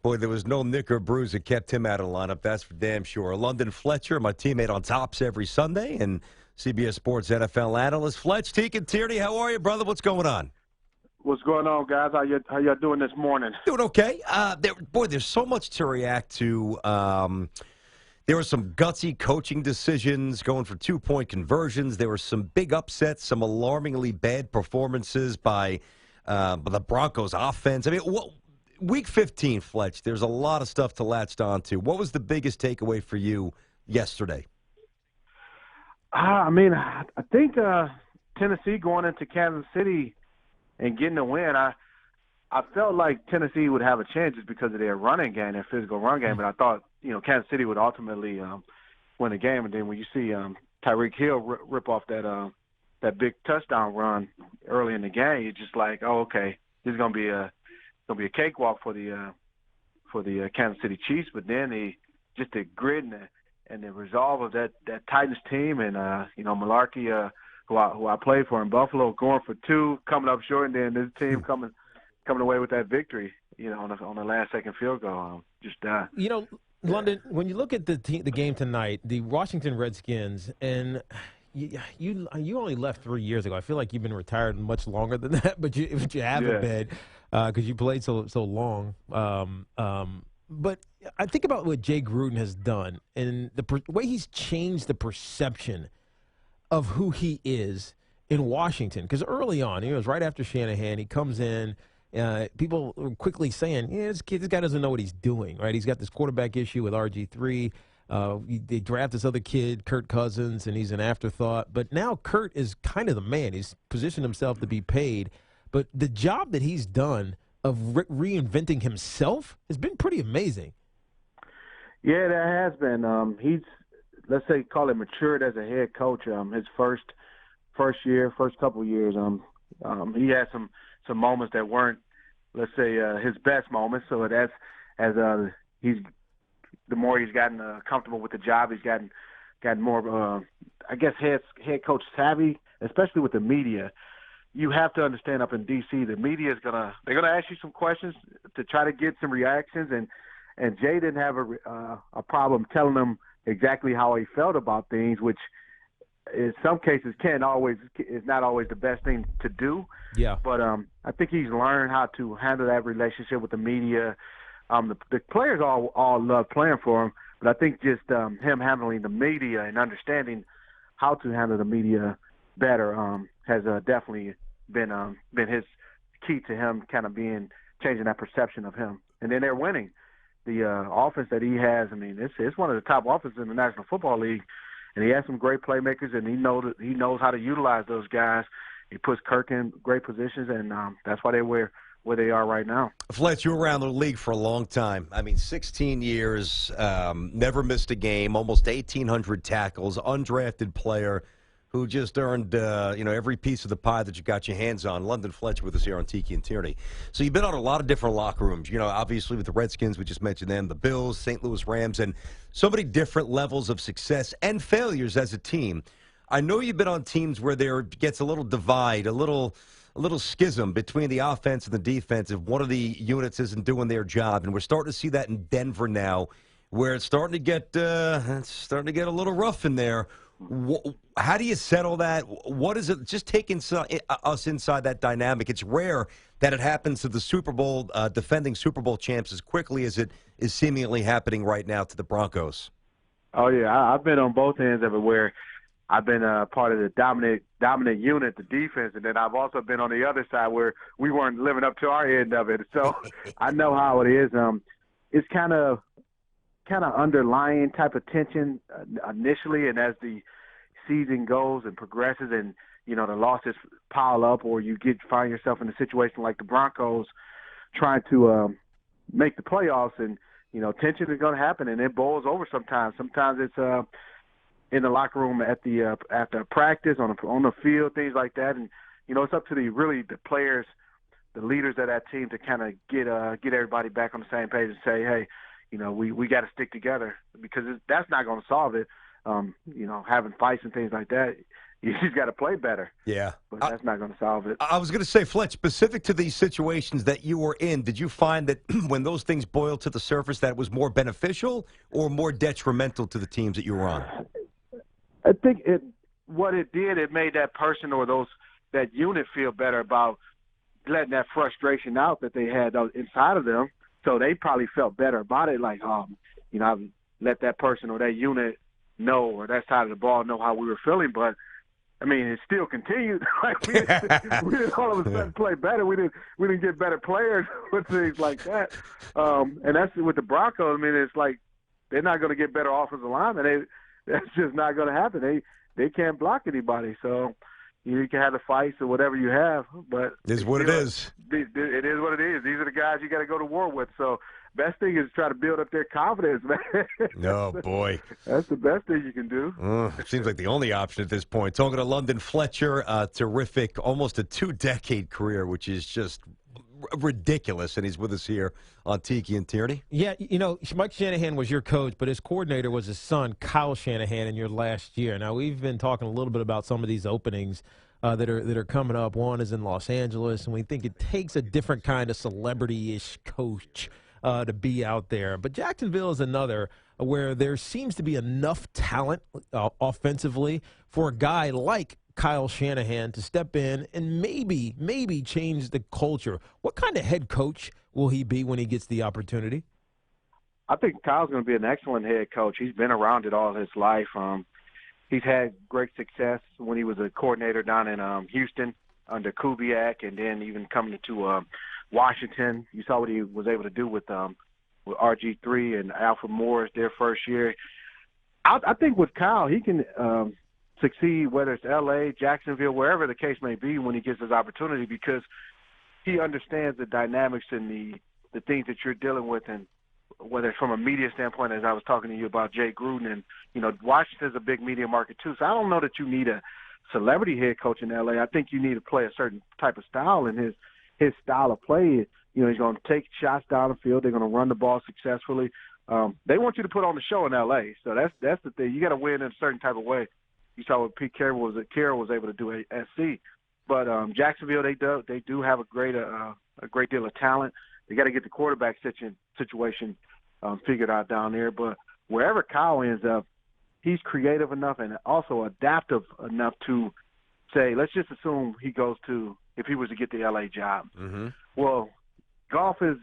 Boy, there was no nick or bruise that kept him out of the lineup, that's for damn sure. London Fletcher, my teammate on Tops every Sunday, and CBS Sports NFL analyst. Fletch, Tiki and Tierney, how are you, brother? What's going on? What's going on, guys? How y'all doing this morning? Doing okay. There's so much to react to. There were some gutsy coaching decisions going for two-point conversions. There were some big upsets, some alarmingly bad performances by the Broncos offense. I mean, Week 15, Fletch, there's a lot of stuff to latch onto. What was the biggest takeaway for you yesterday? I think Tennessee going into Kansas City and getting a win, I felt like Tennessee would have a chance just because of their running game, their physical run game, but I thought, Kansas City would ultimately win the game. And then when you see Tyreek Hill rip off that big touchdown run early in the game, you're just like, oh, okay, this is gonna be a cakewalk for the Kansas City Chiefs. But then the grit and the resolve of that Titans team, and Malarkey, who I played for in Buffalo, going for two, coming up short, and then this team coming away with that victory, on the last second field goal. London, when you look at the game tonight, the Washington Redskins, and you only left 3 years ago. I feel like you've been retired much longer than that, but you haven't been because you played so long. But I think about what Jay Gruden has done and the way he's changed the perception of who he is in Washington. Because early on, it was right after Shanahan, he comes in. People were quickly saying, this guy doesn't know what he's doing, right? He's got this quarterback issue with RG3. They draft this other kid, Kirk Cousins, and he's an afterthought. But now Kurt is kind of the man. He's positioned himself to be paid. But the job that he's done of reinventing himself has been pretty amazing. Yeah, that has been. He's, let's say, call it matured as a head coach. His first couple years, he had some moments that weren't, let's say, his best moments. So that's the more he's gotten comfortable with the job, he's gotten more, head coach savvy, especially with the media. You have to understand, up in D.C., the media they're gonna ask you some questions to try to get some reactions, and Jay didn't have a problem telling them exactly how he felt about things, which in some cases is not always the best thing to do. Yeah. But I think he's learned how to handle that relationship with the media. The players all love playing for him, but I think just him handling the media and understanding how to handle the media better has definitely been his key to him kind of changing that perception of him. And then they're winning. The offense that he has, it's one of the top offenses in the National Football League, and he has some great playmakers, and he knows how to utilize those guys. He puts Kirk in great positions, and that's why where they are right now. Fletch, you were around the league for a long time. 16 years, never missed a game, almost 1,800 tackles, undrafted player who just earned every piece of the pie that you got your hands on. London Fletcher with us here on Tiki and Tierney. So you've been on a lot of different locker rooms. Obviously with the Redskins, we just mentioned them, the Bills, St. Louis Rams, and so many different levels of success and failures as a team. I know you've been on teams where there gets a little divide, a little schism between the offense and the defense if one of the units isn't doing their job, and we're starting to see that in Denver now, where it's starting to get a little rough in there. How do you settle that? What is it? Just take us inside that dynamic. It's rare that it happens to the Super Bowl defending Super Bowl champs as quickly as it is seemingly happening right now to the Broncos. Oh yeah, I've been on both ends of it, where I've been part of the dominant unit, the defense, and then I've also been on the other side where we weren't living up to our end of it. So I know how it is. It's kind of underlying type of tension initially, and as the season goes and progresses, and the losses pile up, or you find yourself in a situation like the Broncos trying to make the playoffs, and tension is going to happen, and it boils over sometimes. Sometimes it's in the locker room after practice, on the field, things like that, and it's up to the players, the leaders of that team, to kind of get everybody back on the same page and say, hey, we got to stick together, because that's not going to solve it. Having fights and things like that, He's got to play better. Yeah. But that's not going to solve it. I was going to say, Fletch, specific to these situations that you were in, did you find that when those things boiled to the surface that it was more beneficial or more detrimental to the teams that you were on? I think what it did, it made that person or that unit feel better about letting that frustration out that they had inside of them. So they probably felt better about it, like, I've let that person or that unit know, or that side of the ball know how we were feeling. But I mean, it still continued. Like we didn't all of a sudden play better. We didn't get better players with things like that. And that's with the Broncos. I mean, it's like they're not going to get better offensive linemen. That's just not going to happen. They can't block anybody. So you can have the fights or whatever you have, but it is what it is. It is what it is. These are the guys you got to go to war with. So best thing is try to build up their confidence, man. Oh, boy. That's the best thing you can do. Seems like the only option at this point. Talking to London Fletcher, terrific, almost a 2-decade career, which is just ridiculous, and he's with us here on Tiki and Tierney. Yeah, Mike Shanahan was your coach, but his coordinator was his son, Kyle Shanahan, in your last year. Now, we've been talking a little bit about some of these openings that are coming up. One is in Los Angeles, and we think it takes a different kind of celebrity-ish coach to be out there. But Jacksonville is another where there seems to be enough talent offensively for a guy like Kyle Shanahan to step in and maybe change the culture. What kind of head coach will he be when he gets the opportunity? I think Kyle's going to be an excellent head coach. He's been around it all his life. He's had great success when he was a coordinator down in Houston under Kubiak, and then even coming to Washington. You saw what he was able to do with RG3 and Alfred Morris their first year. I think with Kyle, he can succeed, whether it's L.A., Jacksonville, wherever the case may be, when he gets his opportunity, because he understands the dynamics and the things that you're dealing with, and whether it's from a media standpoint, as I was talking to you about Jay Gruden, and Washington's a big media market too. So I don't know that you need a celebrity head coach in L.A. I think you need to play a certain type of style, and his style of play, he's going to take shots down the field. They're going to run the ball successfully. They want you to put on the show in L.A. So that's the thing. You got to win in a certain type of way. You saw what Pete Carroll was able to do at SC. But Jacksonville, they do have a great deal of talent. They got to get the quarterback situation figured out down there. But wherever Kyle ends up, he's creative enough and also adaptive enough to say, let's just assume he goes to, if he was to get the L.A. job. Mm-hmm. Well, Goff is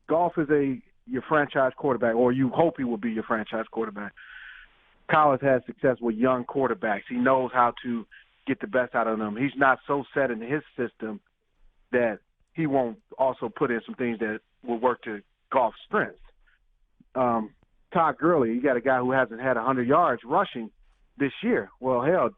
your franchise quarterback, or you hope he will be your franchise quarterback. Kyle has had success with young quarterbacks. He knows how to get the best out of them. He's not so set in his system that he won't also put in some things that will work to Goff's strengths. Todd Gurley, you got a guy who hasn't had 100 yards rushing this year. Well, hell,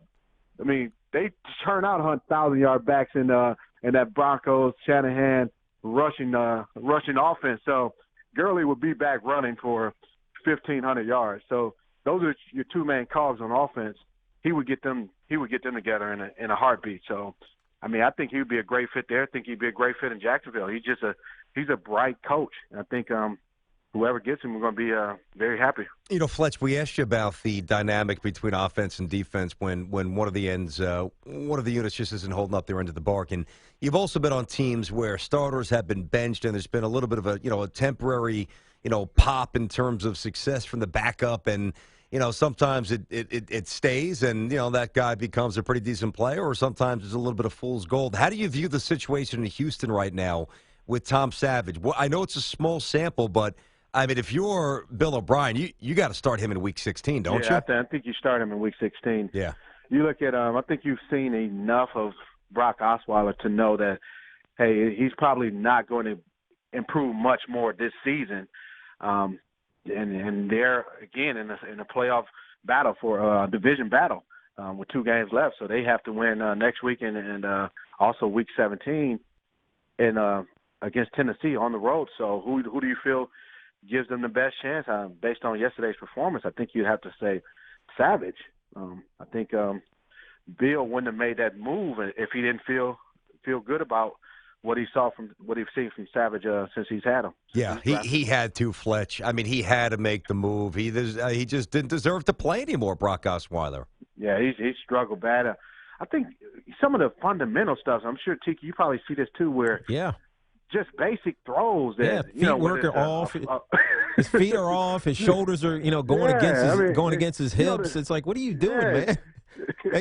I mean, they turn out 1,000-yard backs in that Broncos Shanahan rushing offense. So Gurley would be back running for 1,500 yards. So those are your two main cogs on offense. He would get them together in a heartbeat. So, I mean, I think he would be a great fit there. I think he'd be a great fit in Jacksonville. He's a bright coach. And I think whoever gets him, we're going to be very happy. Fletch, we asked you about the dynamic between offense and defense when one of the units just isn't holding up their end of the bargain. You've also been on teams where starters have been benched, and there's been a little bit of a temporary pop in terms of success from the backup, and sometimes it stays, and that guy becomes a pretty decent player, or sometimes there's a little bit of fool's gold. How do you view the situation in Houston right now with Tom Savage? Well, I know it's a small sample, but I mean, if you're Bill O'Brien, you got to start him in Week 16, don't you? I think you start him in Week 16. Yeah. You look at I think you've seen enough of Brock Osweiler to know that, hey, he's probably not going to improve much more this season. And they're, again, in a playoff battle for a division battle with 2 games left. So they have to win next week and also Week 17 against Tennessee on the road. So who do you feel gives them the best chance? Based on yesterday's performance, I think you'd have to say Savage. I think Bill wouldn't have made that move if he didn't feel good about what he's seen from Savage since he's had him. Yeah, he had to, Fletch. I mean, he had to make the move. He just didn't deserve to play anymore, Brock Osweiler. Yeah, he struggled bad. I think some of the fundamental stuff. I'm sure Tiki, you probably see this too, where Yeah. just basic throws that Feet work are off. His feet are off. His shoulders are going against his hips. It's like, what are you doing, man?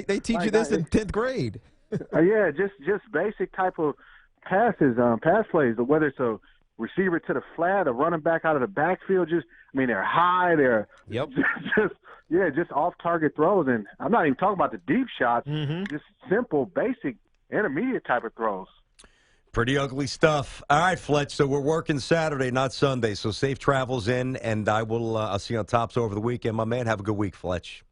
They teach you this in 10th grade. Yeah, just basic type of passes, pass plays. Whether it's a receiver to the flat, a running back out of the backfield. They're high. They're just off target throws. And I'm not even talking about the deep shots. Just simple, basic, intermediate type of throws. Pretty ugly stuff. All right, Fletch. So we're working Saturday, not Sunday. So safe travels in, and I'll see you on Tops over the weekend, my man. Have a good week, Fletch.